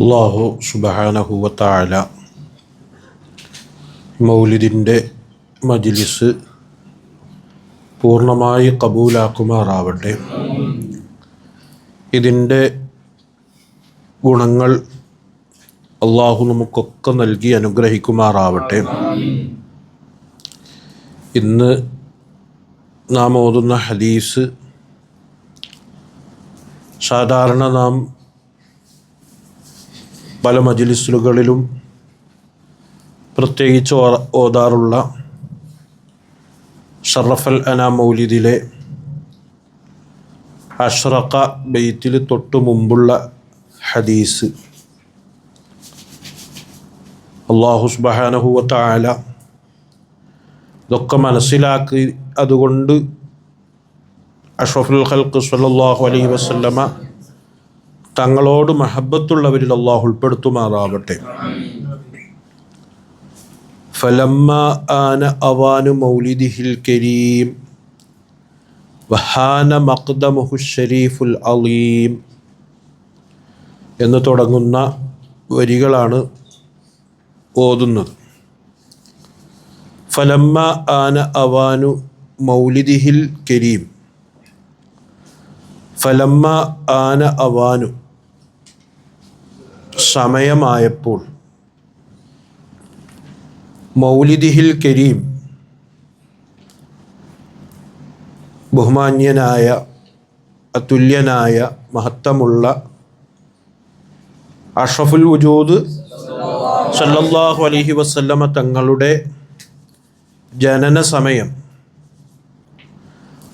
അല്ലാഹു സുബ്ഹാനഹു വ തആല മൗലിദിൻ്റെ മജ്ലിസ് പൂർണ്ണമായി കബൂലാക്കുമാറാവട്ടെ. ഇതിൻ്റെ ഗുണങ്ങൾ അള്ളാഹു നമുക്കൊക്കെ നൽകി അനുഗ്രഹിക്കുമാറാവട്ടെ. ഇന്ന് നാം ഓതുന്ന ഹദീസ് സാധാരണ നാം പല മജ്ലിസുകളിലും പ്രത്യേകിച്ച് ഓതാറുള്ള ഷറഫൽ അനാം മൗലിദിലെ അഷ്റഖ ബൈത്തിൽ തൊട്ടു മുമ്പുള്ള ഹദീസ്. അല്ലാഹു സുബ്ഹാനഹു വ തആല ഇതൊക്കെ മനസ്സിലാക്കി അതുകൊണ്ട് അഷ്റഫുൽ ഖൽഖ് സ്വല്ലല്ലാഹു അലൈഹി വസല്ലമ തങ്ങളോട് മഹബ്ബത്തുള്ളവരിൽ അല്ലാഹു ഉൾപ്പെടുത്തുമാറാവട്ടെ. ഫലമ്മ ആന അവാനു മൗലിദിഹിൽ കരീം വഹാന മഖ്ദമുഹു ശരീഫുൽ അലീം എന്ന് തുടങ്ങുന്ന വരികളാണ് ഓതുന്നത്. ഫലമ്മ ആന അവാനു മൗലിദിഹിൽ കരീം. ഫലമ്മ ആന അവാനു, സമയമായപ്പോൾ, മൗലിദിഹിൽ കരീം, ബഹുമാന്യനായ അതുല്യനായ മഹത്വമുള്ള അഷ്റഫുൽ വജൂദ് സല്ലല്ലാഹു അലൈഹി വസല്ലമ തങ്ങളുടെ ജനന സമയം,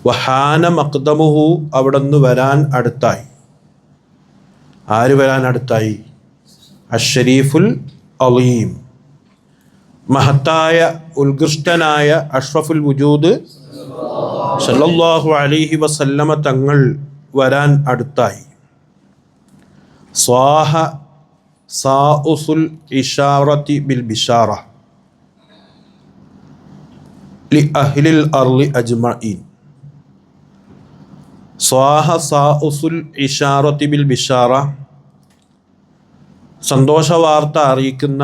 വഹാന മഖ്ദമുഹു, അവിടെ നിന്ന് വരാൻ അടുത്തായി. ആര് വരാൻ അടുത്തായി? അഷ്ശരീഫുൽ അലീം, മഹത്തായ ഉത്കൃഷ്ടനായ അഷ്റഫുൽ വജൂദ് സല്ലല്ലാഹു അലൈഹി വസല്ലമ തങ്ങൾ വരാൻ അടുത്തായി. സ്വാഹ സാഉസുൽ ഇഷാറത്തി ബിൽ ബിഷാറ ലി അഹ്ലിൽ അർളി അജ്മഈൻ. സ്വാഹ സാഉസുൽ ഇഷാറത്തി ബിൽ ബിഷാറ, സന്തോഷവാർത്ത അറിയിക്കുന്ന,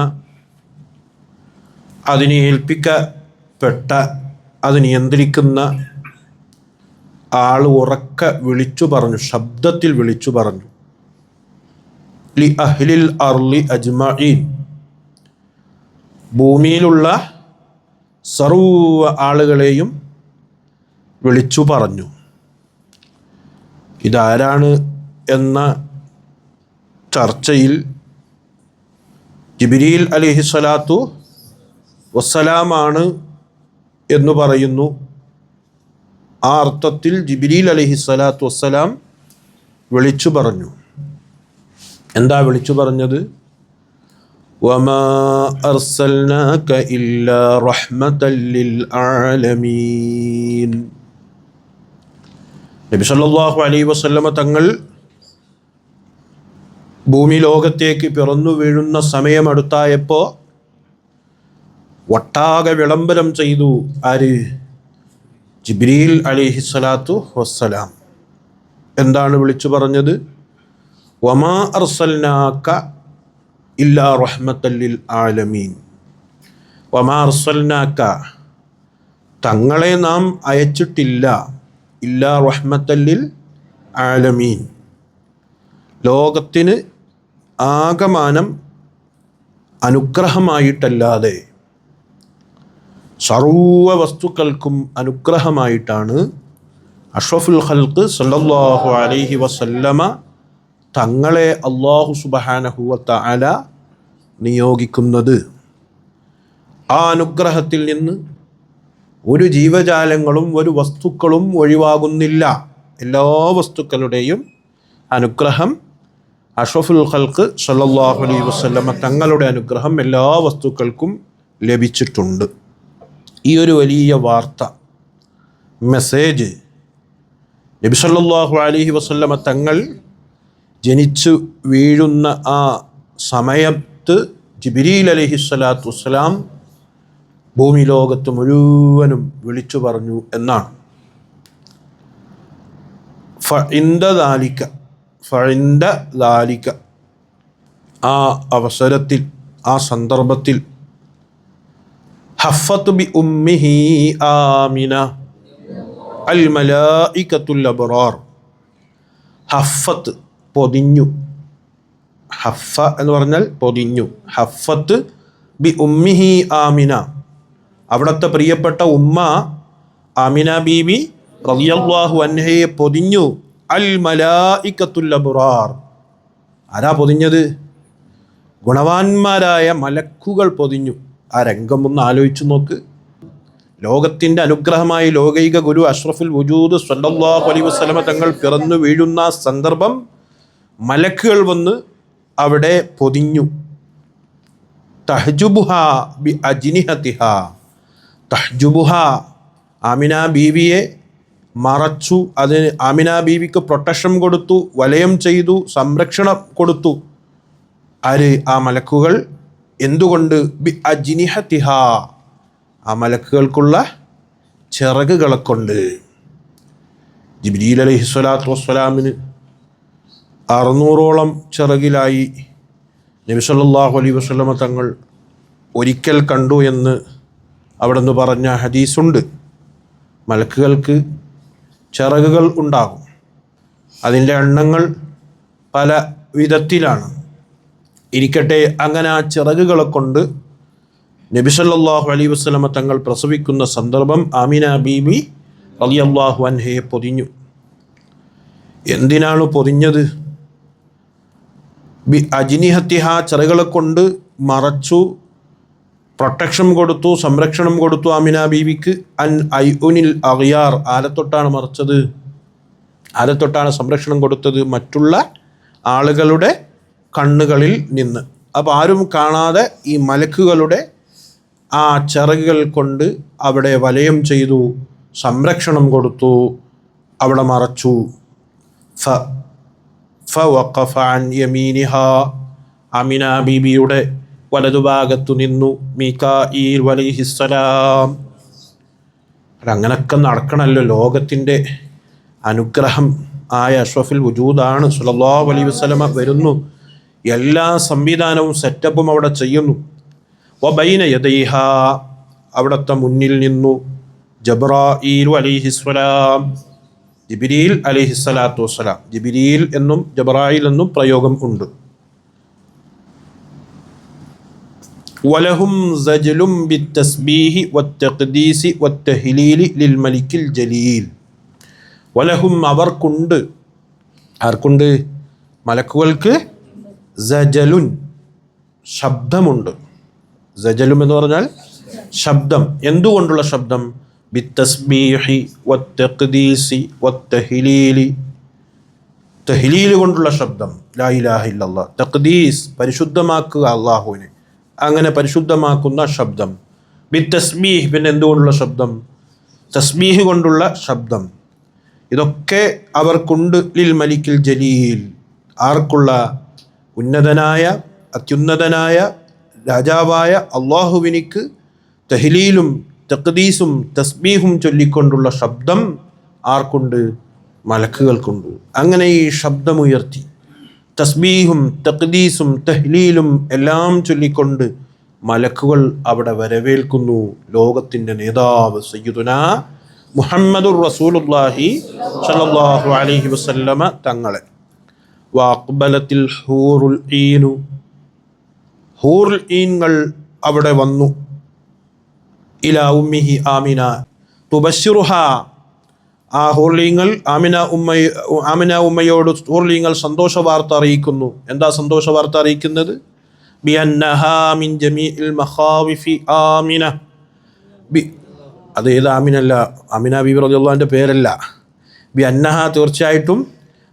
അതിനെ ഏൽപ്പിക്കപ്പെട്ട, അത് നിയന്ത്രിക്കുന്ന ആൾ ഉറക്കെ വിളിച്ചു പറഞ്ഞു, ശബ്ദത്തിൽ വിളിച്ചു പറഞ്ഞു. ലി അഹ്ലിൽ അർളി അജ്മഈൻ, ഭൂമിയിലുള്ള സർവ്വ ആളുകളെയും വിളിച്ചു പറഞ്ഞു. ഇതാരാണ് എന്ന ചർച്ചയിൽ ജിബ്രീൽ അലൈഹിസ്സലാത്തു വസ്സലാമാണ് എന്ന് പറയുന്നു. ആ അർത്ഥത്തിൽ ജിബ്രീൽ അലൈഹിസ്സലാത്തു വസ്സലാം വിളിച്ചു പറഞ്ഞു. എന്താ വിളിച്ചു പറഞ്ഞത്? വമാ അർസൽനാക ഇല്ലാ റഹ്മതൻ ലിൽ ആലമീൻ. നബി സല്ലല്ലാഹു അലൈഹി വസല്ലമ തങ്ങൾ ഭൂമി ലോകത്തേക്ക് പിറന്നു വീഴുന്ന സമയം അടുത്തായപ്പോൾ ഒട്ടാകെ വിളംബരം ചെയ്തു. ആര്? ജിബ്രീൽ അലൈഹിസ്സലാത്തു വസ്സലാം. എന്താണ് വിളിച്ചു പറഞ്ഞത്? വമാ അർസൽനാക ഇല്ലാ റഹ്മതൻ ലിൽ ആലമീൻ. വമാ അർസൽനാക, തങ്ങളെ നാം അയച്ചിട്ടില്ല, ഇല്ലാ റഹ്മതൻ ലിൽ ആലമീൻ, ലോകത്തിന് ആകമാനം അനുഗ്രഹമായിട്ടല്ലാതെ, സർവ്വ വസ്തുക്കൾക്കും അനുഗ്രഹമായിട്ടാണ് അഷ്റഫുൽ ഖൽഖ് സല്ലല്ലാഹു അലൈഹി വസല്ലമ തങ്ങളെ അല്ലാഹു സുബ്ഹാനഹു വ തആല നിയോഗിക്കുന്നത്. ആ അനുഗ്രഹത്തിൽ നിന്ന് ഒരു ജീവജാലങ്ങളും ഒരു വസ്തുക്കളും ഒഴിവാകുന്നില്ല. എല്ലാ വസ്തുക്കളുടെയും അനുഗ്രഹം അഷ്റഫുൽ ഖൽഖ് സല്ലല്ലാഹു അലൈഹി വസല്ലമ തങ്ങളുടെ അനുഗ്രഹം എല്ലാ വസ്തുക്കൾക്കും ലഭിച്ചിട്ടുണ്ട്. ഈ ഒരു വലിയ വാർത്ത, മെസ്സേജ് നബി സല്ലല്ലാഹു അലൈഹി വസല്ലമ തങ്ങൾ ജനിച്ചു വീഴുന്ന ആ സമയത്ത് ജിബ്രീൽ അലൈഹിസ്സലാത്തു വസ്സലാം ഭൂമി ലോകത്ത് മുഴുവനും വിളിച്ചു പറഞ്ഞു എന്നാണ്. ഫഇൻദ ദാലിക ആ അവസരത്തിൽ, ആ സന്ദർഭത്തിൽ ഹഫത്ത് ബി ഉമ്മിഹി ആമിന അൽ മലായികത്തുൽ അബ്റാർ. ഹഫത്ത് പൊതിഞ്ഞു, ഹഫ എന്ന് പറഞ്ഞാൽ പൊതിഞ്ഞു. ഹഫത്ത് ബി ഉമ്മിഹി ആമിന, അവിടുത്തെ പ്രിയപ്പെട്ട ഉമ്മ ആമിന ബീബി റളിയല്ലാഹു അൻഹയെ പൊതിഞ്ഞു. അൽ മലായികത്തുൽ അബ്റാർ, ആരാ പൊതിഞ്ഞത്? ഗുണവാന്മാരായ മലക്കുകൾ പൊതിഞ്ഞു. ആ രംഗം ഒന്ന് ആലോചിച്ചു നോക്ക്. ലോകത്തിൻ്റെ അനുഗ്രഹമായി ലോകൈക ഗുരു അഷ്റഫുൽ വുജൂദ് സ്വല്ലല്ലാഹു അലൈഹി വസല്ലമ തങ്ങൾ പിറന്നു വീഴുന്ന സന്ദർഭം മലക്കുകൾ വന്ന് അവിടെ പൊതിഞ്ഞു. തഹ്ജുബുഹ ബി അജ്നിഹതിഹ, തഹ്ജുബുഹ ആമിന ബീവിയെ മറച്ചു. അതിന് ആമിന ബീവിക്ക് പ്രൊട്ടക്ഷൻ കൊടുത്തു, വലയം ചെയ്തു, സംരക്ഷണം കൊടുത്തു. ആര്? ആ മലക്കുകൾ. എന്തുകൊണ്ട്? ബി അജ്നിഹതിഹ, ആ മലക്കുകൾക്കുള്ള ചിറകുകളെ കൊണ്ട്. ജിബ്രീൽ അലൈഹിസ്സലാത്തു വസ്സലാമിന് 600ഓളം ചിറകിലായി നബി സല്ലല്ലാഹു അലൈഹി വസല്ലമ തങ്ങൾ ഒരിക്കൽ കണ്ടു എന്ന് അവിടുന്ന് പറഞ്ഞ ഹദീസുണ്ട്. മലക്കുകൾക്ക് ചിറകുകൾ ഉണ്ടാകും. അതിൻ്റെ എണ്ണങ്ങൾ പല വിധത്തിലാണ്. ഇരിക്കട്ടെ, അങ്ങനെ ആ ചിറകുകളെ കൊണ്ട് നബി സല്ലല്ലാഹു അലൈഹി വസല്ലമ തങ്ങൾ പ്രസവിക്കുന്ന സന്ദർഭം ആമിന ബീബി റളിയല്ലാഹു അൻഹയെ പൊതിഞ്ഞു. എന്തിനാണ് പൊതിഞ്ഞത്? ബി അജ്നിഹത്തിഹ, ചിറകുകളെ കൊണ്ട് മറച്ചു, പ്രൊട്ടക്ഷൻ കൊടുത്തു, സംരക്ഷണം കൊടുത്തു ആമിന ബീവിക്ക്. അൻ ഐഉനിൽ അഗ്യാർ, ആലത്തൊട്ടാണ് മറച്ചത്? ആലത്തൊട്ടാണ് സംരക്ഷണം കൊടുത്തത്? മറ്റുള്ള ആളുകളുടെ കണ്ണുകളിൽ നിന്ന്. അപ്പോൾ ആരും കാണാതെ ഈ മലക്കുകളുടെ ആ ചിറകുകൾ കൊണ്ട് അവിടെ വലയം ചെയ്തു, സംരക്ഷണം കൊടുത്തു, അവിടെ മറച്ചു. ഫവഖഫ അൻ യമീനിഹ, ആമിന ബീബിയുടെ വലതുഭാഗത്തു നിന്നു മീകാഈൽ അലൈഹിസ്സലാം. അങ്ങനൊക്കെ നടക്കണമല്ലോ. ലോകത്തിൻ്റെ അനുഗ്രഹം ആയ അഷ്റഫുൽ വുജൂദാണ് സ്വല്ലല്ലാഹു അലൈഹി വസല്ലമ വരുന്നു. എല്ലാ സംവിധാനവും സെറ്റപ്പും അവിടെ ചെയ്യുന്നു. വബൈന യദൈഹ, അവിടുത്തെ മുന്നിൽ നിന്നു ജബ്രാഈൽ അലൈഹിസ്സലാം, ജിബ്രീൽ അലൈഹിസ്സലാത്തു വസ്സലാം. ജിബ്രീൽ എന്നും ജബ്രായിൽ എന്നും പ്രയോഗം ഉണ്ട്. വലഹും സജലും ബിത്തസ്ബീഹി വത്തഖ്ദീസി വത്തഹ്ലീലി ലിൽ മലിക്കിൽ ജലീൽ. വലഹും, അവർക്കുണ്ട്. ആർക്കുണ്ട്? മലക്കുകൾക്ക്. സജലുൻ, ശബ്ദമുണ്ട്. സജലും എന്ന് പറഞ്ഞാൽ ശബ്ദം. എന്തുകൊണ്ടുള്ള ശബ്ദം? ബിത്തസ്ബീഹി വത്തഖ്ദീസി വത്തഹ്ലീലി, തഹ്ലീൽ കൊണ്ടുള്ള ശബ്ദം. ലാ ഇലാഹ ഇല്ലല്ലാഹ്. തഖ്ദീസ്, പരിശുദ്ധമാക്കുക അള്ളാഹുവിനെ, അങ്ങനെ പരിശുദ്ധമാക്കുന്ന ശബ്ദം. ബിത്തസ്ബീഹ്, പിന്നെ എന്തുകൊണ്ടുള്ള ശബ്ദം? തസ്ബീഹ് കൊണ്ടുള്ള ശബ്ദം. ഇതൊക്കെ അവർക്കുണ്ട്. ലിൽ മലിക്കിൽ ജലീൽ, ആർക്കുള്ള? ഉന്നതനായ അത്യുന്നതനായ രാജാവായ അള്ളാഹുവിനിക്ക് തഹ്ലീലും തഖ്ദീസും തസ്ബീഹും ചൊല്ലിക്കൊണ്ടുള്ള ശബ്ദം ആർക്കുണ്ട്? മലക്കുകൾക്കുണ്ട്. അങ്ങനെ ഈ ശബ്ദമുയർത്തി തസ്ബീഹും തഖ്ദീസും തഹ്ലീലും എല്ലാം ചൊല്ലിക്കൊണ്ട് മലക്കുകൾ അവിടെ വരവേൽക്കുന്നു ലോകത്തിൻ്റെ നേതാവ് സയ്യിദുനാ മുഹമ്മദുർ റസൂലുള്ളാഹി സ്വല്ലല്ലാഹു അലൈഹി വസല്ലമ തങ്ങളെ. വഅഖ്ബലത്തിൽ ഹൂറുൽ ഈനു, ഹൂറുൽ ഈൻകൾ അവിടെ വന്നു. ഇലാ ഉമ്മിഹി ആമിന തുബശ്ശിറുഹ, ആ ഹൂർലീങ്ങൾ ആമിന ഉമ്മയോട് ഹൂർലീങ്ങൾ സന്തോഷ വാർത്ത അറിയിക്കുന്നു. എന്താ സന്തോഷ വാർത്ത അറിയിക്കുന്നത്? ബിഅന്നഹാ മിൻ ജമീഇൽ മഖാവിഫി ആമിന. അത് ഏത് ആമിനല്ല, ആമിന ബീബി റളിയല്ലാഹുവിൻ്റെ പേരല്ല. ബിഅന്നഹ, തീർച്ചയായിട്ടും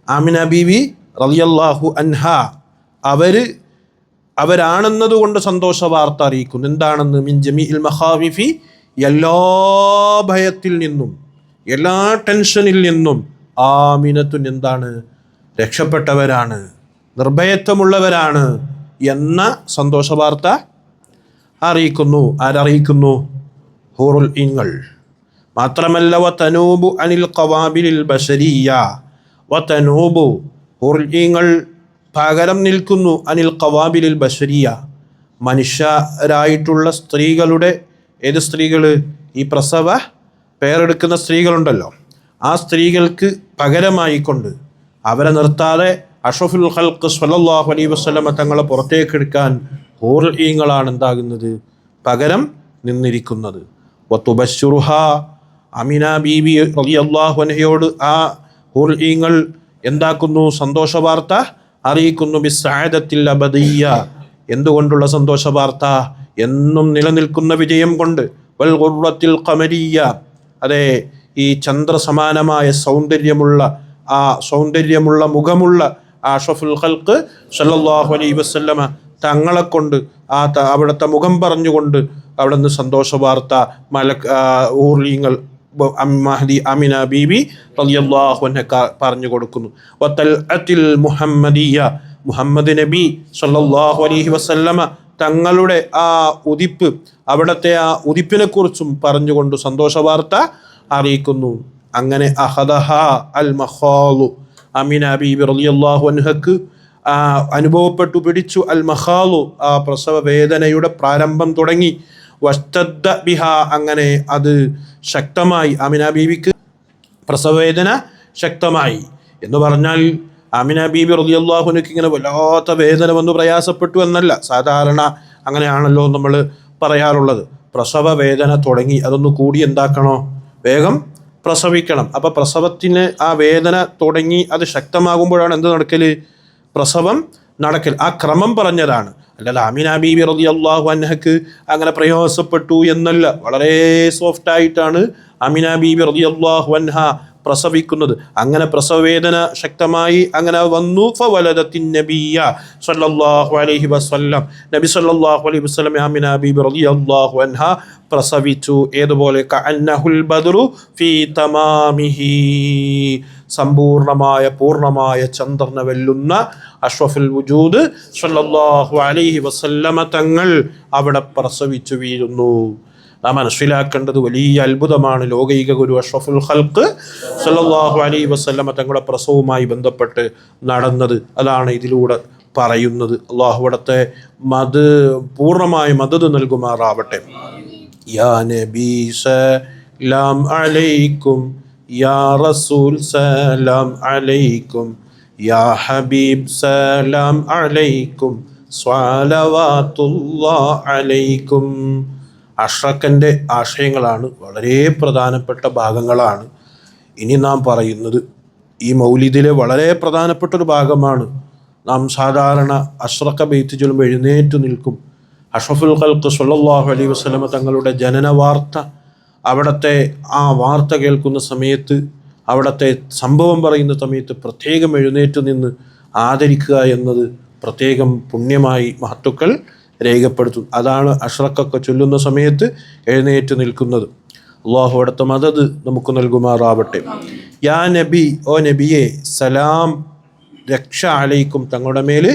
ആമിന ബീബി റളിയല്ലാഹു അൻഹ അവരാണെന്നതുകൊണ്ട് സന്തോഷ വാർത്ത അറിയിക്കുന്നു. എന്താണെന്ന്? മിൻ ജമീഇൽ മഖാവിഫി, എല്ലാ ഭയത്തിൽ നിന്നും, എല്ലാ ടെൻഷനിൽ നിന്നും. ആമിനത്തുൻ, എന്താണ്? രക്ഷപ്പെട്ടവരാണ്, നിർഭയത്വമുള്ളവരാണ് എന്ന സന്തോഷ വാർത്ത അറിയിക്കുന്നു. ആരറിയിക്കുന്നു? ഹൂറുൽ ഈൻകൾ. മാത്രമല്ല വതനൂബു അനിൽ ഖവാബിലിൽ ബശരിയ, വതനൂബു, ഹൂറുൽ ഈൻകൾ പകരം നിൽക്കുന്നു അനിൽ ഖവാബിലിൽ ബശരിയ, മനുഷ്യരായിട്ടുള്ള സ്ത്രീകളുടെ, ഏത് സ്ത്രീകൾ? ഈ പ്രസവ പേരെടുക്കുന്ന സ്ത്രീകളുണ്ടല്ലോ, ആ സ്ത്രീകൾക്ക് പകരമായിക്കൊണ്ട് അവരെ നിർത്താതെ അഷ്റഫുൽ ഖൽഖ് സ്വല്ലല്ലാഹു അലൈഹി വസല്ലമ തങ്ങളെ പുറത്തേക്കെടുക്കാൻ ഹൂർഈങ്ങളാണ് എന്താകുന്നത്? പകരം നിന്നിരിക്കുന്നത്. വതുബശ്ശിറുഹ, അമിന ബീബി റളിയല്ലാഹു അൻഹയോട് ആ ഹൂർഈങ്ങൾ എന്താക്കുന്നു? സന്തോഷ വാർത്ത അറിയിക്കുന്നു. ബിസ്സഅദത്തിൽ അബദിയ്യ, എന്തുകൊണ്ടുള്ള സന്തോഷ വാർത്ത? എന്നും നിലനിൽക്കുന്ന വിജയം കൊണ്ട്. വൽ ഖുർറത്തിൽ ഖമരിയ്യ, അതെ, ഈ ചന്ദ്രസമാനമായ സൗന്ദര്യമുള്ള മുഖമുള്ള അഷ്റഫുൽ ഖൽഖ് സല്ലല്ലാഹു അലൈഹി വസല്ലമ തങ്ങളെ കൊണ്ട് അവിടുത്തെ മുഖം പറഞ്ഞുകൊണ്ട് അവിടെ നിന്ന് സന്തോഷ വാർത്ത ഊർലിങ്ങൾ മഹദി അമിന ബീബി റളിയല്ലാഹു അൻഹ പറഞ്ഞു കൊടുക്കുന്നു. വതൽഅത്തിൽ മുഹമ്മദിയ്യ, മുഹമ്മദ് നബി സല്ലല്ലാഹു അലൈഹി വസല്ലമ തങ്ങളുടെ ആ ഉദിപ്പ്, അവിടുത്തെ ആ ഉദിപ്പിനെ കുറിച്ചും പറഞ്ഞുകൊണ്ട് സന്തോഷ വാർത്ത അറിയിക്കുന്നു. അങ്ങനെ അഹദഹ അൽ മഖാലു, അമിന ബീബി റളിയല്ലാഹു അൻഹക്ക് അനുഭവപ്പെട്ടു, പിടിച്ചു. അൽ മഖാലു, ആ പ്രസവ വേദനയുടെ പ്രാരംഭം തുടങ്ങി. വസ്തദ്ദ ബിഹ, അങ്ങനെ അത് ശക്തമായി. ആമിന ബീവിക്ക് പ്രസവവേദന ശക്തമായി എന്ന് പറഞ്ഞാൽ ആമിന ബീബി റളിയല്ലാഹു അൻഹയ്ക്ക് ഇങ്ങനെ വല്ലാത്ത വേദന വന്നു പ്രയാസപ്പെട്ടു എന്നല്ല, സാധാരണ അങ്ങനെയാണല്ലോ നമ്മൾ പറയാറുള്ളത്. പ്രസവ വേദന തുടങ്ങി, അതൊന്ന് കൂടി എന്താക്കണോ? വേഗം പ്രസവിക്കണം. അപ്പോൾ പ്രസവത്തിന് ആ വേദന തുടങ്ങി അത് ശക്തമാകുമ്പോഴാണ് എന്ത് നടക്കൽ? പ്രസവം നടക്കൽ. ആ ക്രമം പറഞ്ഞതാണ്. അല്ലാതെ ആമിന ബീബി റളിയല്ലാഹു അൻഹക്ക് അങ്ങനെ പ്രയാസപ്പെട്ടു എന്നല്ല, വളരെ സോഫ്റ്റായിട്ടാണ് ആമിന ബീബി റളിയല്ലാഹു അൻഹ പ്രസവിക്കുന്നത്. അങ്ങനെ പ്രസവവേദന ശക്തമായി അങ്ങനെ വന്നു. ഫവലദത്തിൻ നബിയ്യ സല്ലല്ലാഹു അലൈഹി വസല്ലം, നബി സല്ലല്ലാഹു അലൈഹി വസല്ലം ആമിന ബീബി റളിയല്ലാഹു അൻഹ പ്രസവിച്ചു. ഏതുപോലെ? കഅന്നഹുൽ ബദ്റു ഫീ തമാമിഹി, പൂർണ്ണമായ ചന്ദ്രനെ വെല്ലുന്ന അഷ്റഫുൽ വുജൂദ് സല്ലല്ലാഹു അലൈഹി വസല്ലമ തങ്ങൾ അവിടെ പ്രസവിച്ചു വീഴുന്നു. നാം മനസ്സിലാക്കേണ്ടത് വലിയ അത്ഭുതമാണ്. ലോകൈക ഗുരു അഷ്റഫുൽ ഖൽഖ് സല്ലല്ലാഹു അലൈഹി വസല്ലമ തങ്ങളുടെ പ്രസവവുമായി ബന്ധപ്പെട്ട് നടന്നത്. അതാണ് ഇതിലൂടെ പറയുന്നത്. അള്ളാഹു അവിടുത്തെ പൂർണ്ണമായ മദദ് നൽകുമാറാവട്ടെ. യാ നബി സലാം അലൈക്കും, യാ റസൂൽ സലാം അലൈക്കും, യാ ഹബീബ് സലാം അലൈക്കും, സ്വലവാത്തുല്ലാഹി അലൈക്കും. അഷ്റഖൻ്റെ ആശയങ്ങളാണ്, വളരെ പ്രധാനപ്പെട്ട ഭാഗങ്ങളാണ് ഇനി നാം പറയുന്നത്. ഈ മൗലിദിലെ വളരെ പ്രധാനപ്പെട്ടൊരു ഭാഗമാണ്. നാം സാധാരണ അഷ്റഖ ബൈത്ത് ചൊല്ലുമ്പോൾ എഴുന്നേറ്റ് നിൽക്കും. അഷ്റഫുൽ ഖൽഖ് സ്വല്ലല്ലാഹു അലൈഹി വസല്ലമ തങ്ങളുടെ ജനന വാർത്ത, അവിടുത്തെ ആ വാർത്ത കേൾക്കുന്ന സമയത്ത്, അവിടുത്തെ സംഭവം പറയുന്ന സമയത്ത് പ്രത്യേകം എഴുന്നേറ്റ് നിന്ന് ആദരിക്കുക എന്നത് പ്രത്യേകം പുണ്യമായി മഹത്തുക്കൾ രേഖപ്പെടുത്തും. അതാണ് അഷ്റഖൊക്കെ ചൊല്ലുന്ന സമയത്ത് എഴുന്നേറ്റ് നിൽക്കുന്നത്. അള്ളാഹു അവിടുത്തെ മദദ് നമുക്ക് നൽകുമാറാവട്ടെ. യാ നബി, ഓ നബിയെ, സലാം, രക്ഷ, അലൈക്കും, തങ്ങളുടെ മേൽ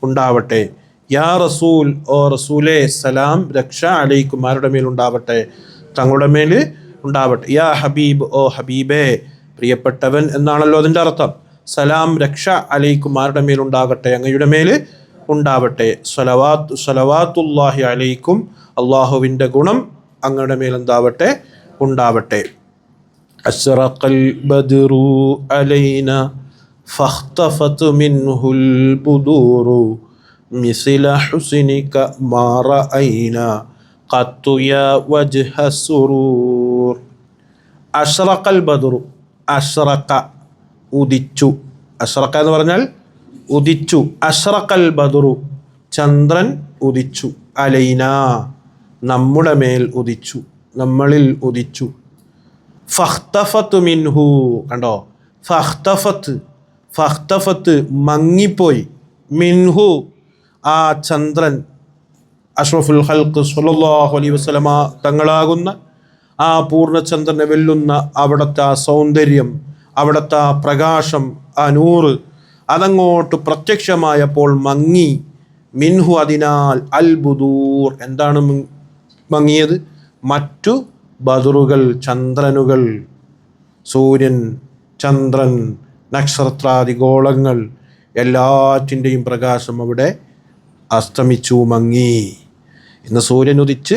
ഉണ്ടാവട്ടെ. യാ റസൂൽ, ഓ റസൂലേ, സലാം, രക്ഷ, അലൈക്കും, ആരുടെ മേലുണ്ടാവട്ടെ? തങ്ങളുടെ മേൽ ഉണ്ടാവട്ടെ. യാ ഹബീബ്, ഓ ഹബീബേ, പ്രിയപ്പെട്ടവൻ എന്നാണല്ലോ അതിൻ്റെ അർത്ഥം. സലാം, രക്ഷ, അലൈക്കും, ആരുടെ മേലുണ്ടാകട്ടെ? അങ്ങയുടെ മേൽ ഉണ്ടാവട്ടെ. സ്വലവാത്തുല്ലാഹി അലൈക്കും, അള്ളാഹുവിൻ്റെ ഗുണം അങ്ങയുടെ മേലെന്താവട്ടെ? ഉണ്ടാവട്ടെ. അശ്റഖൽ ബദ്റു അലൈന ഫഖ്തഫത് മിൻഹുൽ ബുദൂറു മിസ്ല ഹുസ്നിക മാ റഅയ്ന ഖത്തു യാ വജ്ഹ സുറൂർ. അശ്റഖൽ ബദ്റു, അശ്റഖ ഉദിച്ചു. അശ്റഖ എന്ന് പറഞ്ഞാൽ ഉദിച്ചു. അശ്റഖൽ ബദ്റു, ചന്ദ്രൻ ഉദിച്ചു. അലൈന, നമ്മുടെ മേൽ ഉദിച്ചു, നമ്മളിൽ ഉദിച്ചു. ഫഖ്തഫത്ത് മിൻഹു, കണ്ടോ? ഫഖ്തഫത്ത് മങ്ങിപ്പോയി. മിൻഹു, ആ ചന്ദ്രൻ, അഷ്റഫുൽ ഖൽഖ് സ്വല്ലല്ലാഹു അലൈഹി വസല്ലമ തങ്ങളാകുന്ന ആ പൂർണ്ണചന്ദ്രനെ വെല്ലുന്ന അവിടുത്തെ ആ സൗന്ദര്യം, അവിടുത്തെ ആ പ്രകാശം, ആ നൂറ് അതങ്ങോട്ട് പ്രത്യക്ഷമായപ്പോൾ മങ്ങി. മിൻഹു, അതിനാൽ. അൽ ബുദൂർ, എന്താണ് മങ്ങിയത്? മറ്റു ബദറുകൾ, ചന്ദ്രനുകൾ, സൂര്യൻ, ചന്ദ്രൻ, നക്ഷത്രാദി ഗോളങ്ങൾ എല്ലാറ്റിൻ്റെയും പ്രകാശം അവിടെ അസ്തമിച്ചു മങ്ങി. ഇന്ന് സൂര്യൻ ഉദിച്ച്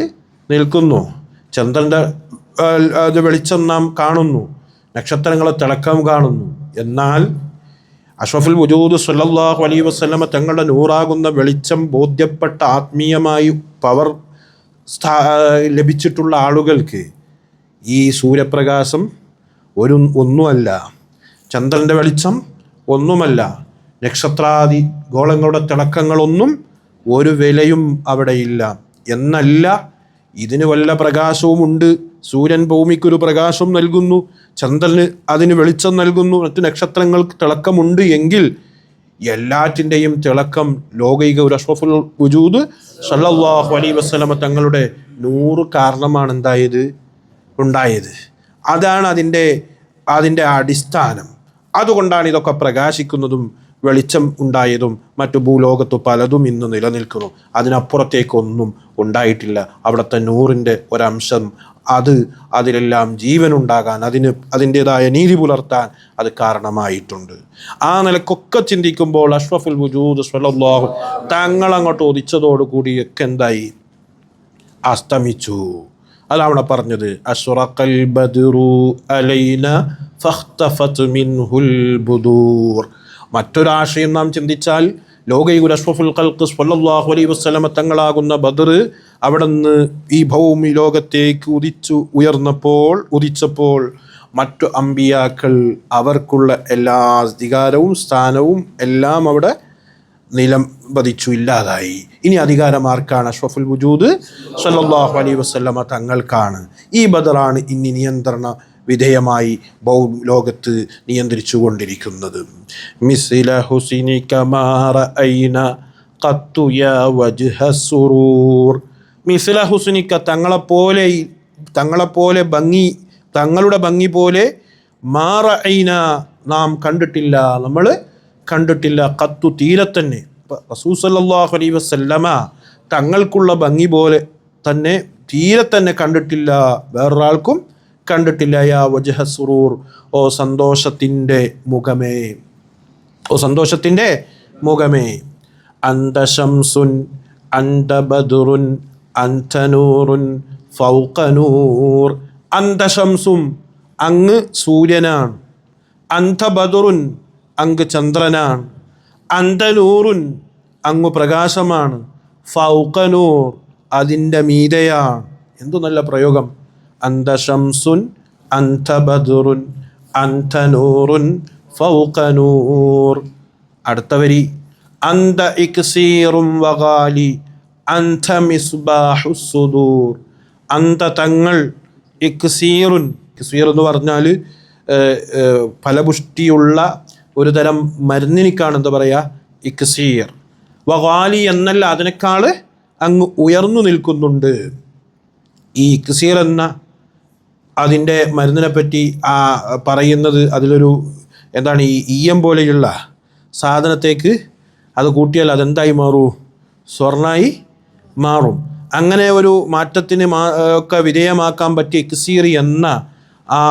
നിൽക്കുന്നു, ചന്ദ്രൻ്റെ അത് വെളിച്ചം നാം കാണുന്നു, നക്ഷത്രങ്ങളെ തിളക്കം കാണുന്നു. എന്നാൽ അഷ്റഫുൽ വുജൂദ് സ്വല്ലല്ലാഹു അലൈഹി വസല്ലമ തങ്ങളുടെ നൂറാകുന്ന വെളിച്ചം ബോധ്യപ്പെട്ട ആത്മീയമായി പവർ ലഭിച്ചിട്ടുള്ള ആളുകൾക്ക് ഈ സൂര്യപ്രകാശം ഒന്നുമല്ല, ചന്ദ്രൻ്റെ വെളിച്ചം ഒന്നുമല്ല, നക്ഷത്രാദി ഗോളങ്ങളുടെ തിളക്കങ്ങളൊന്നും ഒരു വിലയും അവിടെയില്ല. എന്നല്ല, ഇതിന് വല്ല പ്രകാശവും ഉണ്ട്. സൂര്യൻ ഭൂമിക്കൊരു പ്രകാശം നൽകുന്നു, ചന്ദ്രന് അതിന് വെളിച്ചം നൽകുന്നു, മറ്റ് നക്ഷത്രങ്ങൾക്ക് തിളക്കമുണ്ട് എങ്കിൽ എല്ലാറ്റിൻ്റെയും തിളക്കം ലോകൈക ഒരു അഷ്റഫുൽ വുജൂദ് സല്ലല്ലാഹു അലൈഹി വസല്ലമ തങ്ങളുടെ നൂറ് കാരണമാണ് ഉണ്ടായത്. അതാണ് അതിൻ്റെ അടിസ്ഥാനം. അതുകൊണ്ടാണ് ഇതൊക്കെ പ്രകാശിക്കുന്നതും വെളിച്ചം ഉണ്ടായതും മറ്റു ഭൂലോകത്ത് പലതും ഇന്ന് നിലനിൽക്കുന്നു. അതിനപ്പുറത്തേക്കൊന്നും ഉണ്ടായിട്ടില്ല. അവിടുത്തെ നൂറിൻ്റെ ഒരംശം അതിലെല്ലാം ജീവനുണ്ടാകാൻ, അതിൻ്റെതായ നീതി പുലർത്താൻ അത് കാരണമായിട്ടുണ്ട്. ആ നിലക്കൊക്കെ ചിന്തിക്കുമ്പോൾ അഷ്റഫുൽ വുജൂദ് സ്വല്ലല്ലാഹു തങ്ങളങ്ങോട്ട് ഒതിച്ചതോടുകൂടിയൊക്കെ എന്തായി? അസ്തമിച്ചു. അതാണ് പറഞ്ഞത്, അശ്റഖൽ ബദ്റു അലൈന ഫഖ്തഫത് മിൻഹുൽ ബുദൂർ. മറ്റൊരാശയം നാം ചിന്തിച്ചാൽ ലോകൈകുൽ അഷ്റഫുൽ ഖൽഖ് സ്വല്ലല്ലാഹു അലൈഹി വസല്ലമ തങ്ങളാകുന്ന ബദർ അവിടുന്ന് ഈ ഭൗമി ലോകത്തേക്ക് ഉദിച്ചപ്പോൾ മറ്റു അമ്പിയാക്കൾ അവർക്കുള്ള എല്ലാ അധികാരവും സ്ഥാനവും എല്ലാം അവിടെ നിലംപതിച്ചു, ഇല്ലാതായി. ഇനി അധികാരം ആർക്കാണ്? അഷ്റഫുൽ വുജൂദ് സ്വല്ലല്ലാഹു അലൈഹി വസല്ലമ തങ്ങൾക്കാണ്. ഈ ബദറാണ് ഇനി നിയന്ത്രണ വിധേയമായി ലോകത്ത് നിയന്ത്രിച്ചു കൊണ്ടിരിക്കുന്നത്. മിസ്ല ഹുസ്നിക മാ റഅയ്ന ഖത്തു യാ വജ്ഹ സുറൂർ. മിസ്ല ഹുസ്നിക തങ്ങളെപ്പോലെ ഭംഗി, തങ്ങളുടെ ഭംഗി പോലെ മാ റഅയ്ന നാം കണ്ടിട്ടില്ല, നമ്മൾ കണ്ടിട്ടില്ല. ഖത്തു തീരെ തന്നെ. റസൂൽ സല്ലല്ലാഹു അലൈഹി വസല്ലമ തങ്ങൾക്കുള്ള ഭംഗി പോലെ തന്നെ തീരെ തന്നെ കണ്ടിട്ടില്ല, വേറൊരാൾക്കും കണ്ടിട്ടില്ല. യാ വജ്ഹ സുറൂർ, ഓ സന്തോഷത്തിൻ്റെ മുഖമേ. അന്ത ശംസുൻ അന്ത ബദ്റുൻ അന്ത നൂറുൻ ഫൗഖ നൂർ. അന്ത ശംസും, അങ്ങ് സൂര്യനാണ്. അന്ത ബദ്റുൻ, അങ്ങ് ചന്ദ്രനാണ്. അന്ത നൂറുൻ, അങ്ങ് പ്രകാശമാണ്. ഫൗഖ നൂർ, അതിൻ്റെ മീതയാണ്. എന്തു നല്ല പ്രയോഗം! അന്ത ശംസുൻ അന്ത ബദ്റുൻ അന്ത നൂറുൻ ഫൗഖ നൂർ. അടുത്ത വരി, അന്ത ഇക്സീറും വഗാലി അന്ത മിസ്ബാഹു സുദൂർ. അന്ത തങ്ങൾ, ഇക്സീറുൻ, ഇക്സീർ എന്ന് പറഞ്ഞാൽ ഫലപുഷ്ടിയുള്ള ഒരു തരം മരുന്നിനിക്കാണ് എന്താ പറയുക, ഇക്സീർ. വഗാലി എന്നല്ല, അതിനേക്കാൾ അങ്ങ് ഉയർന്നു നിൽക്കുന്നുണ്ട്. ഈ ഇക്സീർ എന്ന അതിൻ്റെ മരുന്നിനെ പറ്റി പറയുന്നത്, അതിലൊരു എന്താണ്, ഈ ഈയം പോലെയുള്ള സാധനത്തേക്ക് അത് കൂട്ടിയാൽ അതെന്തായി മാറും? സ്വർണ്ണായി മാറും. അങ്ങനെ ഒരു മാറ്റത്തിന് ഒക്കെ വിധേയമാക്കാൻ പറ്റിയ ഇക്സീർ എന്ന ആ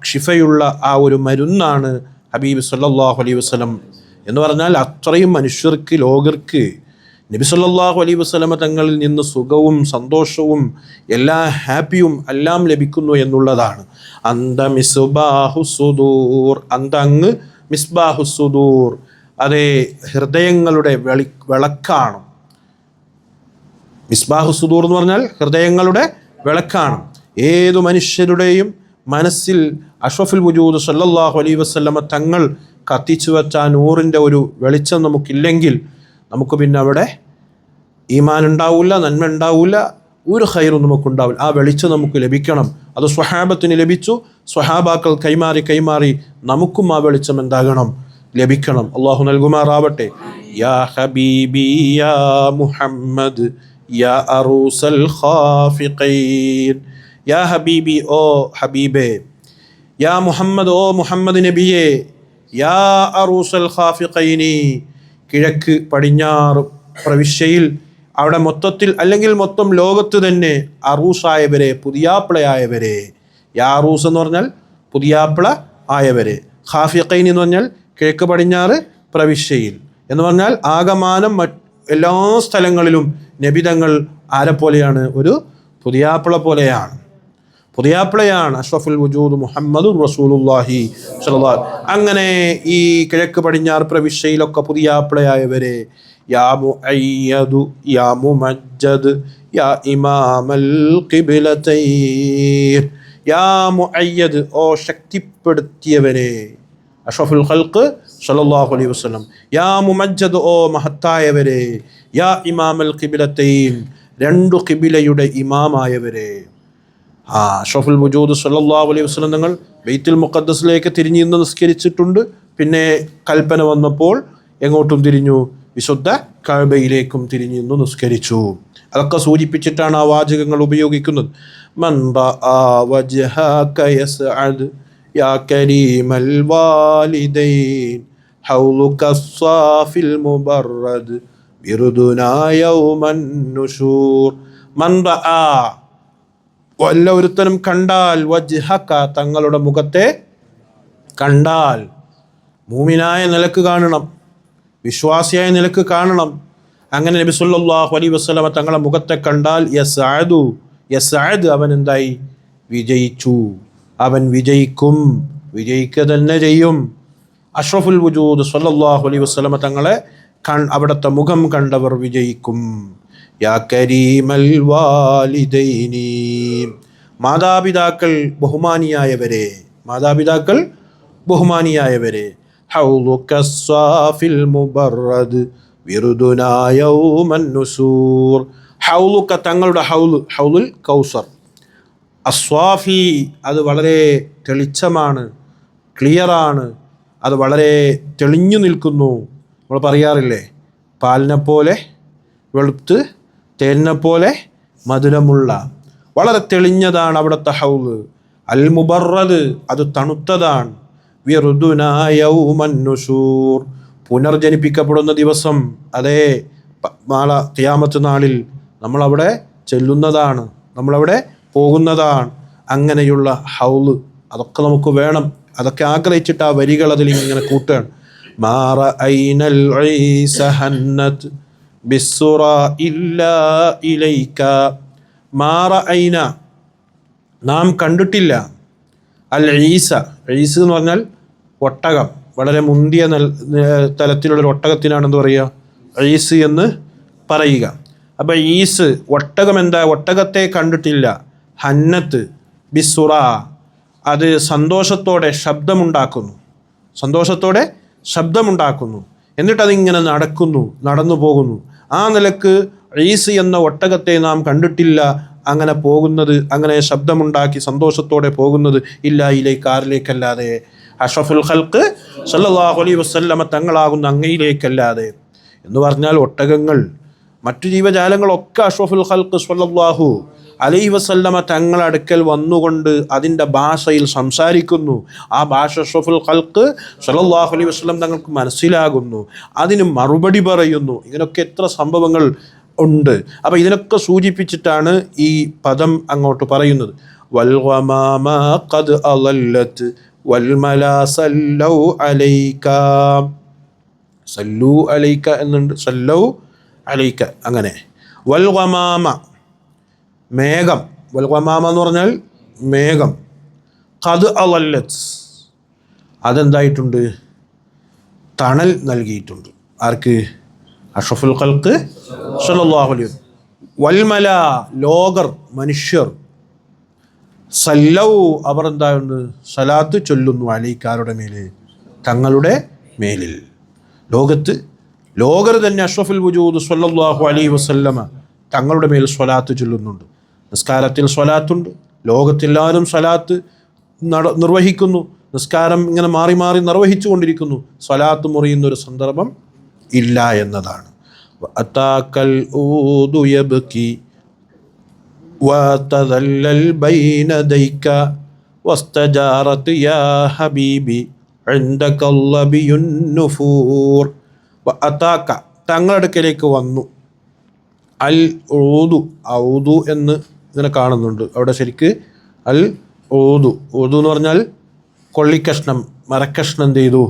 ഷിഫയുള്ള ആ ഒരു മരുന്നാണ് ഹബീബ് സല്ലല്ലാഹു അലൈഹി വസല്ലം. എന്ന് പറഞ്ഞാൽ അത്രയും മനുഷ്യർക്ക്, ലോകർക്ക് നബി സല്ലല്ലാഹു അലൈഹി വസല്ലമ തങ്ങളിൽ നിന്ന് സുഖവും സന്തോഷവും എല്ലാ ഹാപ്പിയും എല്ലാം ലഭിക്കുന്നു എന്നുള്ളതാണ്. അന്ത മിസ്ബാഹു സുദൂർ, അന്ത അങ്ങ് മിസ്ബാഹു സുദൂർ, അതേ ഹൃദയങ്ങളുടെ വിളക്കാണ്. മിസ്ബാഹു സുദൂർ എന്ന് പറഞ്ഞാൽ ഹൃദയങ്ങളുടെ വിളക്കാണ്. ഏതു മനുഷ്യരുടെയും മനസ്സിൽ അഷ്റഫുൽ വുജൂദ് സല്ലല്ലാഹു അലൈഹി വസല്ലമ തങ്ങൾ കത്തിച്ചു വെച്ച നൂറിൻ്റെ ഒരു വെളിച്ചം നമുക്കില്ലെങ്കിൽ നമുക്ക് പിന്നെ അവിടെ ഈമാൻ ഉണ്ടാവില്ല, നന്മ ഉണ്ടാവില്ല, ഒരു ഖൈറും നമുക്കുണ്ടാവില്ല. ആ വെളിച്ചം നമുക്ക് ലഭിക്കണം. അത് സ്വഹാബത്തിന് ലഭിച്ചു. സ്വഹാബാക്കൾ കൈമാറി നമുക്കും ആ വെളിച്ചം എന്താകണം? ലഭിക്കണം. അള്ളാഹു നൽകുമാറാവട്ടെ. യാ ഹബീബി യാ മുഹമ്മദ് യാ അറൂസൽ ഖാഫിഖീൻ. യാ ഹബീബി, ഓ ഹബീബേ. യാ മുഹമ്മദ്, ഓ മുഹമ്മദ് നബിയെ. യാ അറൂസൽ ഖാഫിഖൈനി, കിഴക്ക് പടിഞ്ഞാറ് പ്രവിശ്യയിൽ അവിടെ മൊത്തത്തിൽ അല്ലെങ്കിൽ മൊത്തം ലോകത്ത് തന്നെ അറൂസായവരെ, പുതിയാപ്പിളയായവരെ. യാ അറൂസ് എന്ന് പറഞ്ഞാൽ പുതിയാപ്പിള ആയവരെ. ഖാഫിഖൈൻ എന്ന് പറഞ്ഞാൽ കിഴക്ക് പടിഞ്ഞാറ് പ്രവിശ്യയിൽ എന്ന് പറഞ്ഞാൽ ആകമാനം എല്ലാ സ്ഥലങ്ങളിലും നബിതങ്ങൾ ആരെപ്പോലെയാണ്? ഒരു പുതിയാപ്പിള പോലെയാണ്. പുതിയാപ്പിളയാണ് അഷ്റഫുൽ വജൂദ് മുഹമ്മദുർ റസൂലുള്ളാഹി സ്വല്ലല്ലാഹു. അങ്ങനെ ഈ കിഴക്ക് പടിഞ്ഞാറ് പ്രവിശ്യയിലൊക്കെ പുതിയാപ്പിളയായവരെ യാ മുഅയ്യദു യാ മുമജ്ജദ് യാ ഇമാമൽ ഖിബ്ലതൈൻ, യാ മുഅയ്യദ് ഓ ശക്തിപ്പെടുത്തിയവനെ, അഷ്റഫുൽ ഖൽഖ് സ്വല്ലല്ലാഹു അലൈഹി വസല്ലം. യാ മുമജ്ജദ് ഓ മഹത്തായവരെ, യാ ഇമാമൽ ഖിബ്ലതൈൻ രണ്ടു ഖിബിലയുടെ ഇമാമായവരെ. അഷ്റഫുൽ വജൂദ് സ്വല്ലല്ലാഹു അലൈഹി വസല്ലം തങ്ങൾ ബൈത്തുൽ മുഖദ്ദസിലേക്ക് തിരിഞ്ഞു നിന്ന് നിസ്കരിച്ചിട്ടുണ്ട്. പിന്നെ കൽപ്പന വന്നപ്പോൾ എങ്ങോട്ടും തിരിഞ്ഞു? വിശുദ്ധ കഅബയിലേക്കും തിരിഞ്ഞു നിന്ന് നിസ്കരിച്ചു. അതൊക്കെ സൂചിപ്പിച്ചിട്ടാണ് ആ വാചകങ്ങൾ ഉപയോഗിക്കുന്നത്. മൻ റആ വജ്ഹക യസ്അദ് യാ കരീമൽ വാലിദൈൻ ഹൗലുക സ്സാഫിൽ മുബറദ് ബിറുദുനാ യൗമൻ നുശൂർ. മൻ റആ വല്ല ഒരുത്തനും കണ്ടാൽ, വജ്ഹക തങ്ങളുടെ മുഖത്തെ കണ്ടാൽ, മൂമിനായ നിലക്ക് കാണണം, വിശ്വാസിയായ നിലക്ക് കാണണം. അങ്ങനെ നബി സല്ലല്ലാഹു അലൈഹി വസല്ലമ തങ്ങളുടെ മുഖത്തെ കണ്ടാൽ യസ്അദു, യസ്അദ് അവൻ എന്തായി? വിജയിച്ചു, അവൻ വിജയിക്കും, വിജയിക്കുക തന്നെ ചെയ്യും. അഷ്റഫുൽ വജൂദ് സല്ലല്ലാഹു അലൈഹി വസല്ലമ തങ്ങളെ അവിടുത്തെ മുഖം കണ്ടവർ വിജയിക്കും. യാ കരീമൽ വാലിദൈനി മാതാപിതാക്കൾ ബഹുമാനിയായവരെ, മാതാപിതാക്കൾ ബഹുമാനിയായവരെ. ഹൗലുക സ്സാഫിൽ മുബറദ് വിറുദുനാ യൗമൻ നുസൂർ. ഹൗലുക തങ്ങളുടെ ഹൗല്, ഹൗലുൽ കൗസർ. അസ്വാഫി അത് വളരെ തെളിച്ചമാണ്, ക്ലിയറാണ്, അത് വളരെ തെളിഞ്ഞു നിൽക്കുന്നു. നമ്മൾ പറയാറില്ലേ, പാലിനെ പോലെ വെളുത്ത് തേനിനെ പോലെ മധുരമുള്ള, വളരെ തെളിഞ്ഞതാണ് അവിടുത്തെ ഹൗല്. അൽ മുബറദ് അത് തണുത്തതാണ്. വിറുദുനാ യൗമൻ നുശൂർ പുനർജനിപ്പിക്കപ്പെടുന്ന ദിവസം, അതേ നാളെ ഖിയാമത്ത് നാളിൽ നമ്മളവിടെ ചെല്ലുന്നതാണ്, നമ്മളവിടെ പോകുന്നതാണ്. അങ്ങനെയുള്ള ഹൗല് അതൊക്കെ നമുക്ക് വേണം. അതൊക്കെ ആഗ്രഹിച്ചിട്ട് ആ വരികൾ അതിൽ ഇങ്ങനെ കൂട്ടുകയാണ്. മാറ ഐനൽ ഈസ ഹന്നത് ബിസ്സുറ ഇല്ലാ ഇലൈക. മാറ ഐന നാം കണ്ടിട്ടില്ല, അൽ ഈസ, ഈസ് എന്ന് പറഞ്ഞാൽ ഒട്ടകം, വളരെ മുന്തിയ തലത്തിലുള്ളൊരു ഒട്ടകത്തിനാണെന്ന് പറയുക ഈസ് എന്ന് പറയുക. അപ്പം ഈസ് ഒട്ടകം എന്താ? ഒട്ടകത്തെ കണ്ടിട്ടില്ല. ഹന്നത്ത് ബിസ്സുറ അത് സന്തോഷത്തോടെ ശബ്ദമുണ്ടാക്കുന്നു, സന്തോഷത്തോടെ ശബ്ദമുണ്ടാക്കുന്നു, എന്നിട്ടതിങ്ങനെ നടക്കുന്നു, നടന്നു പോകുന്നു. ആ നിലക്ക് ഈസ് എന്ന ഒട്ടകത്തെ നാം കണ്ടിട്ടില്ല അങ്ങനെ പോകുന്നത്, അങ്ങനെ ശബ്ദമുണ്ടാക്കി സന്തോഷത്തോടെ പോകുന്നത്. ഇല്ല ഇലൈക ആരിലേക്കല്ലാതെ, അഷ്റഫുൽ ഖൽഖ് സല്ലല്ലാഹു അലൈഹി വസല്ലമ തങ്ങളാകുന്ന അങ്ങയിലേക്കല്ലാതെ. എന്ന് പറഞ്ഞാൽ ഒട്ടകങ്ങൾ, മറ്റു ജീവജാലങ്ങളൊക്കെ അഷ്റഫുൽ ഖൽഖ് സല്ലല്ലാഹു അലൈഹി വസല്ലമ തങ്ങളടുക്കൽ വന്നുകൊണ്ട് അതിൻ്റെ ഭാഷയിൽ സംസാരിക്കുന്നു. ആ ഭാഷ അഷ്റഫുൽ ഖൽഖ് സല്ലല്ലാഹു അലൈഹി വസല്ലം തങ്ങൾക്ക് മനസ്സിലാകുന്നു, അതിന് മറുപടി പറയുന്നു. ഇങ്ങനെയൊക്കെ എത്ര സംഭവങ്ങൾ ഉണ്ട്. അപ്പോൾ ഇതിനൊക്കെ സൂചിപ്പിച്ചിട്ടാണ് ഈ പദം അങ്ങോട്ട് പറയുന്നത്. വൽ ഗമാമ ഖദ് അളല്ലത് വൽ മലാ സല്ലൗ അലൈക. സല്ലു അലൈക എന്നുണ്ട്, സല്ലൗ അലൈക. അങ്ങനെ വൽ ഗമാമ മേഘം, വൽ ഗമാമ എന്ന് പറഞ്ഞാൽ മേഘം. ഖദ് അളല്ലത് അതെന്തായിട്ടുണ്ട്? തണൽ നൽകിയിട്ടുണ്ട്. ആർക്ക്? അഷ്റഫുൽ ഖൽഖ് സല്ലല്ലാഹു അലൈഹി വസല്ലം. വൽമല ലോകർ, മനുഷ്യർ. സല്ലൗ അവർ എന്തായുണ്ട്? സലാത്ത് ചൊല്ലുന്നു. അലൈക്കാരുടെ മേൽ, തങ്ങളുടെ മേലിൽ. ലോകത്ത് ലോകർ തന്നെ അഷ്റഫുൽ വജൂദ് സല്ലല്ലാഹു അലൈഹി വസല്ലമ തങ്ങളുടെ മേൽ സ്വലാത്ത് ചൊല്ലുന്നുണ്ട്. നിസ്കാരത്തിൽ സ്വലാത്തുണ്ട്, ലോകത്തെല്ലാവരും സ്വലാത്ത് നിർവഹിക്കുന്നു. നിസ്കാരം ഇങ്ങനെ മാറി മാറി നിർവഹിച്ചു കൊണ്ടിരിക്കുന്നു. സ്വലാത്ത് മുറിയുന്നൊരു സന്ദർഭം ഇല്ല എന്നതാണ്. അതാക്കൽ ഊദു യബ്കി വതദല്ലൽ ബൈന ദൈക വസ്തജാറത് യാ ഹബീബി ഇൻദക ലബിയുൻ നുഫൂർ. അതാക്ക തങ്ങളുടെ അടുക്കലേക്ക് വന്നു. അൽ ഊദു, ഔദു എന്ന് ഇങ്ങനെ കാണുന്നുണ്ട് അവിടെ. ശരിക്ക് അൽ ഊദു, ഊദു എന്ന് പറഞ്ഞാൽ കൊള്ളിക്കഷ്ണം, മരക്കഷ്ണം എന്ത് ചെയ്തു?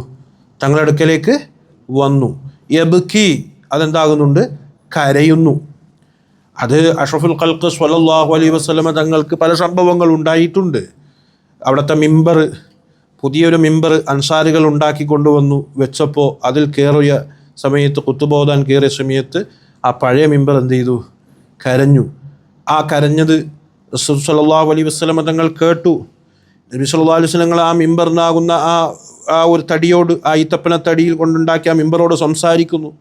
തങ്ങളുടെ അടുക്കലേക്ക് വന്നു. യബ്കി അതെന്താകുന്നുണ്ട്, കരയുന്നു. അത് അഷ്റഫുൽ ഖൽഖ് സ്വല്ലല്ലാഹു അലൈഹി വസല്ലമ തങ്ങൾക്ക് പല സംഭവങ്ങൾ ഉണ്ടായിട്ടുണ്ട്. അവിടുത്തെ മിമ്പർ, പുതിയൊരു മിമ്പർ അൻസാരികൾ ഉണ്ടാക്കി കൊണ്ടുവന്നു വെച്ചപ്പോൾ അതിൽ കയറിയ സമയത്ത്, ഖുത്ബോദാൻ കയറിയ സമയത്ത് ആ പഴയ മിമ്പർ എന്ത് ചെയ്തു, കരഞ്ഞു. ആ കരഞ്ഞത് റസൂൽ സ്വല്ലല്ലാഹു അലൈഹി വസല്ലമ തങ്ങൾ കേട്ടു. നബി സല്ലല്ലാഹു അലൈഹി വസല്ലം ആ മിമ്പറിനാകുന്ന ആ ഒരു തടിയോട്, ആ ഈത്തപ്പന തടിയിൽ കൊണ്ടുണ്ടാക്കിയ ആ മിമ്പറോട് സംസാരിക്കുന്നു,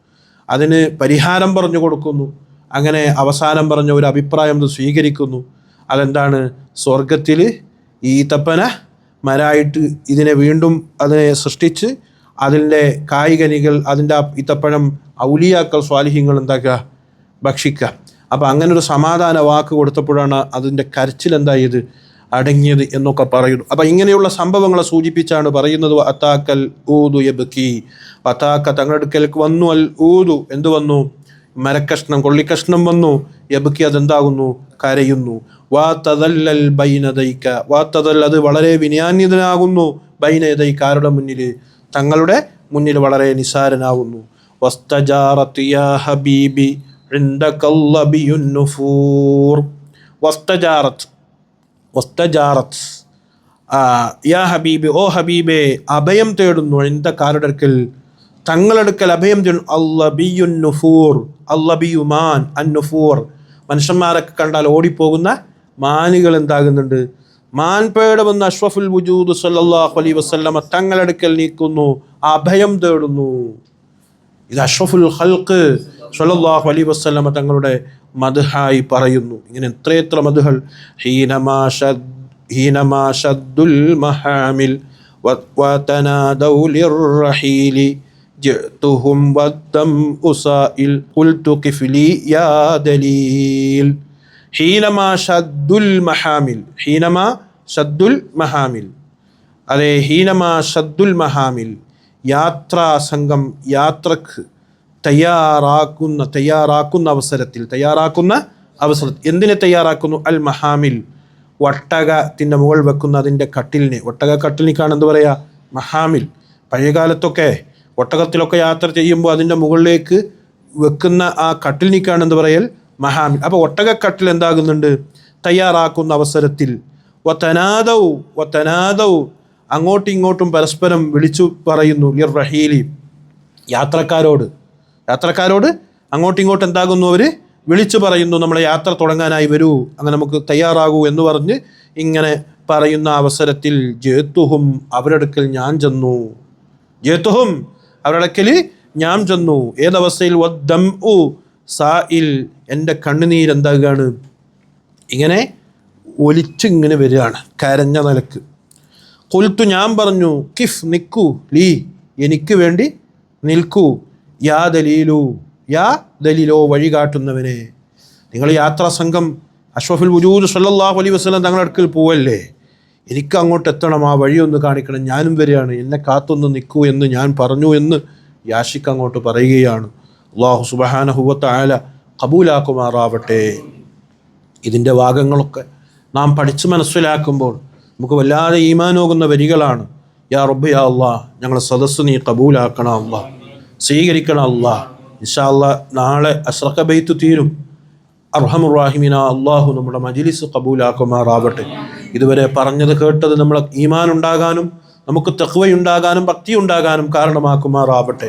അതിന് പരിഹാരം പറഞ്ഞു കൊടുക്കുന്നു. അങ്ങനെ അവസാനം പറഞ്ഞ ഒരു അഭിപ്രായം അത് സ്വീകരിക്കുന്നു. അതെന്താണ്, സ്വർഗത്തിൽ ഈ ഈത്തപ്പന മരായിട്ട് ഇതിനെ വീണ്ടും അതിനെ സൃഷ്ടിച്ച് അതിൻ്റെ കായ്കനികൾ, അതിൻ്റെ ഈത്തപ്പഴം ഔലിയാക്കൾ സ്വാലിഹ്യങ്ങൾ എന്താക്കുക, ഭക്ഷിക്കുക. അപ്പം അങ്ങനെ ഒരു സമാധാന വാക്ക് കൊടുത്തപ്പോഴാണ് അതിൻ്റെ കരച്ചിൽ എന്തായത്, അടങ്ങിയത് എന്നൊക്കെ പറയുന്നു. അപ്പം ഇങ്ങനെയുള്ള സംഭവങ്ങളെ സൂചിപ്പിച്ചാണ് പറയുന്നത്. അത്താക്കൽ ഊതു യബ്കി, അത്താക്ക തങ്ങളുടെ അടുക്കലേക്ക് വന്നു, അൽ ഊതു എന്ത് വന്നു, മരക്കഷ്ണം, കൊള്ളിക്കഷ്ണം വന്നു. യബ്കി അതെന്താകുന്നു, കരയുന്നു. വാ തദല്ലൽ ബൈനദൈക, വാ തദൽ അത് വളരെ വിനയാന്വിതനാകുന്നു. ബൈനദൈക ആരുടെ മുന്നിൽ, തങ്ങളുടെ മുന്നിൽ വളരെ നിസാരനാകുന്നു. വസ്തജാറത് യാ ഹബീബി ഇൻദകൽ ലബിയുൻ നുഫൂർ. വസ്തജാറത്, വസ്തജാറത് യാ ഹബീബി, ഓ ഹബീബെ അഭയം തേടുന്നു. ഇൻദകാരുടെ അടുക്കൽ, തങ്ങളടുക്കൽ അഭയം തേടുന്നു. അല്ലബിയുൻ നുഫൂർ, അല്ലബിയു മാൻ, അൻ നുഫൂർ മനുഷ്യന്മാരൊക്കെ കണ്ടാൽ ഓടിപ്പോകുന്ന മാനുകൾ എന്താകുന്നുണ്ട്, മാൻപേടമെന്ന് അഷ്റഫുൽ വുജൂദ് സല്ലല്ലാഹു അലൈഹി വസല്ലമ തങ്ങളടുക്കൽ നീക്കുന്നു, അഭയം തേടുന്നു. ഇത് അഷ്റഫുൽ ഖൽഖ് സല്ലല്ലാഹു അലൈഹി വസല്ലമ തങ്ങളുടെ മദ്ഹായി പറയുന്നു. ഇങ്ങനെ എത്രയെത്ര മദ്ഹുകൾ. ഹീനമാ ശദ്ദുൽ മഹാമിൽ വതനാദൗ ലിർറഹീലി ജിഅ്തുഹും വദ്ദം ഉസാഇൽ ഖുൽതു ഖിഫ്ലി യാ ദലീൽ. ഹീനമാ ശദ്ദുൽ മഹാമിൽ, ഹീനമാ ശദ്ദുൽ മഹാമിൽ, അതെ, ഹീനമാ ശദ്ദുൽ മഹാമിൽ യാത്രാ സംഘം യാത്രക്ക് തയ്യാറാക്കുന്ന അവസരത്തിൽ എന്തിനെ തയ്യാറാക്കുന്നു, അൽ മഹാമിൽ ഒട്ടകത്തിൻ്റെ മുകൾ വെക്കുന്ന അതിൻ്റെ കട്ടിലിനെ, ഒട്ടക കട്ടിലിനാണ് എന്ത് പറയുക, മഹാമിൽ. പഴയകാലത്തൊക്കെ ഒട്ടകത്തിലൊക്കെ യാത്ര ചെയ്യുമ്പോൾ അതിൻ്റെ മുകളിലേക്ക് വെക്കുന്ന ആ കട്ടിലിനിക്കാണ് എന്ത് പറയൽ, മഹാമിൽ. അപ്പോൾ ഒട്ടകക്കട്ടിൽ എന്താകുന്നുണ്ട്, തയ്യാറാക്കുന്ന അവസരത്തിൽ. വതനാദൗ അങ്ങോട്ടും ഇങ്ങോട്ടും പരസ്പരം വിളിച്ചു പറയുന്നു. ലിർറഹീലി യാത്രക്കാരോട് അങ്ങോട്ടും ഇങ്ങോട്ടും എന്താകുന്നു, അവർ വിളിച്ചു പറയുന്നു, നമ്മളെ യാത്ര തുടങ്ങാനായി വരൂ, അങ്ങനെ നമുക്ക് തയ്യാറാകൂ എന്ന് പറഞ്ഞ് ഇങ്ങനെ പറയുന്ന അവസരത്തിൽ ജേത്തുഹും അവരുടെ അടുക്കൽ ഞാൻ ചെന്നു. ജേത്തുഹും അവരുടെ അടുക്കൽ ഞാൻ ചെന്നു. ഏതവസ്ഥയിൽ, വദ്ദം ഉ സായിൽ എൻ്റെ കണ്ണുനീരെന്താകുകയാണ്, ഇങ്ങനെ ഒലിച്ചിങ്ങനെ വരികയാണ്, കരഞ്ഞ നിലക്ക്. ഖുൽതു ഞാൻ പറഞ്ഞു, കിഫ് നിൽക്കൂ, ലീ എനിക്ക് വേണ്ടി നിൽക്കൂ, യാ ദലീലോ വഴി കാട്ടുന്നവനെ. നിങ്ങൾ യാത്രാ സംഘം അഷ്റഫുൽ വുജൂദ് സല്ലല്ലാഹു അലൈഹി വസല്ലം തങ്ങളുടെ അടുക്കൽ പോവല്ലേ, എനിക്ക് അങ്ങോട്ട് എത്തണം, ആ വഴിയൊന്ന് കാണിക്കണം, ഞാനും വരികയാണ്, എന്നെ കാത്തൊന്ന് നിൽക്കൂ എന്ന് ഞാൻ പറഞ്ഞു എന്ന് യാഷിക്ക് അങ്ങോട്ട് പറയുകയാണ്. അല്ലാഹു സുബ്ഹാനഹു വ തആല ഖബൂലാക്കുമാറാവട്ടെ. ഇതിൻ്റെ ഭാഗങ്ങളൊക്കെ നാം പഠിച്ച് മനസ്സിലാക്കുമ്പോൾ നമുക്ക് വല്ലാതെ ഈമാനോകുന്ന വരികളാണ്. യാ റബ്ബ് യാ അല്ലാഹ്, ഞങ്ങളെ സദസ്സ് നീ കബൂലാക്കണം അല്ലാഹ്, സ്വീകരിക്കണം അല്ലാഹ്. ഇൻഷാ അല്ലാഹ് നാളെ അസ്റഖ ബൈത്ത് തീരും. അർഹമുർ റഹീമീന അല്ലാഹു നമ്മുടെ മജ്ലിസ് കബൂലാക്കുമാറാവട്ടെ. ഇതുവരെ പറഞ്ഞത് കേട്ടത് നമ്മളെ ഈമാൻ ഉണ്ടാകാനും നമുക്ക് തഖ്വയുണ്ടാകാനും ഭക്തി ഉണ്ടാകാനും കാരണമാക്കുമാറാവട്ടെ.